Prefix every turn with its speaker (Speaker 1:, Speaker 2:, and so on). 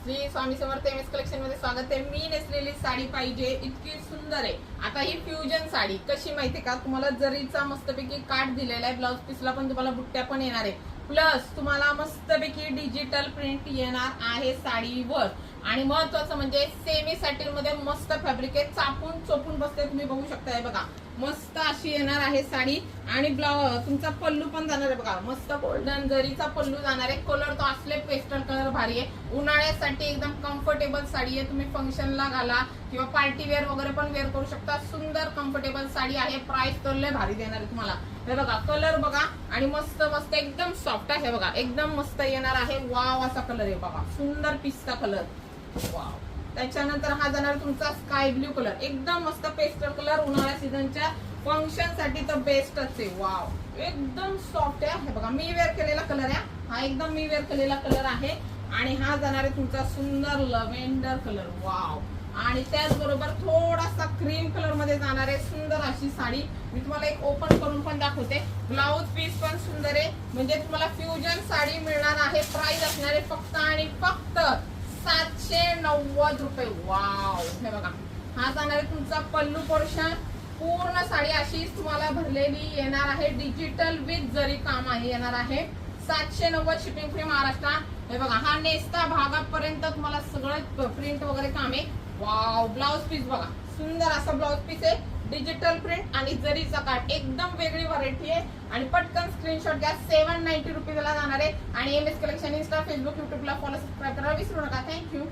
Speaker 1: Shri Swami Samarth M S collection मध्ये स्वागत आहे। मी नेसलेली साडी पाहिजे इतकी सुंदर आहे। आता ही फ्युजन साडी कशी माहितीये का, तुम्हाला जरीचा मस्तपैकी काठ दिलेला आहे, ब्लाउज पीसला पण तुम्हाला बुट्ट्या पण येणार आहे, प्लस तुम्हाला मस्तपैकी डिजिटल प्रिंट येणार आहे साडीवर। आणि महत्वाचं म्हणजे सेमी सॅटिन मध्ये मस्त फॅब्रिक आहे, चापून चोपून बसते, तुम्ही बघू शकता। हे बघा मस्त अशी येणार आहे साडी। आणि तुमचा पल्लू पण जाणार आहे बघा, मस्त गोल्डन जरीचा पल्लू जाणार आहे। कलर तो असले पेस्टल कलर भारी आहे, उन्हाळ्यासाठी एकदम कम्फर्टेबल साडी आहे। तुम्ही फंक्शनला घाला किंवा पार्टी वेअर वगैरे पण वेअर करू शकता। सुंदर कम्फर्टेबल साडी आहे, प्राइस तर लय भारी देणार आहे तुम्हाला। हे बघा कलर बघा, आणि मस्त मस्त एकदम सॉफ्ट आहे, बघा एकदम मस्त येणार आहे। वाव असा कलर आहे बघा, सुंदर पिस्ता कलर, वाव। त्याच्यानंतर हा जाणार तुमचा स्काय ब्ल्यू कलर, एकदम मस्त पेस्टल कलर, उन्हाळ्या सीझनच्या फंक्शन साठी तर बेस्टच आहे। वाव एकदम सॉफ्ट आहे, हे बघा मी वेअर केलेला कलर आहे हा, एकदम मी वेअर केलेला कलर आहे। आणि हा जाणार आहे तुमचा सुंदर लव्हेंडर कलर, वाव। आणि त्याचबरोबर थोडासा क्रीम कलर मध्ये जाणार आहे सुंदर अशी साडी। मी तुम्हाला एक ओपन करून पण दाखवते, ब्लाउज पीस पण सुंदर आहे, म्हणजे तुम्हाला फ्युजन साडी मिळणार आहे। प्राइस असणार आहे फक्त आणि फक्त 790 रुपये। वाव हे बघा, हा जाणार आहे तुमचा पल्लू पोर्शन। पूर्ण साडी अशी तुम्हाला भरलेली येणार आहे, डिजिटल विथ जरी काम आहे येणार आहे। 790 शिपिंग फ्री महाराष्ट्र। हे बघा हा नेस्ता भागापर्यंत तुम्हाला सगळं प्रिंट वगैरे काम आहे। वाव ब्लाउज पीस बघा, सुंदर असा ब्लाउज पीस आहे, डिजिटल प्रिंट आणि जरीचा काठ, एकदम वेगळी व्हरायटी आहे। आणि पटकन स्क्रीनशॉट घ्या, 790 रुपयाला जाणार आहे। आणि M S collection Insta Facebook युट्यूबला फॉलो सबस्क्राईब करायला विसरू नका। थँक्यू।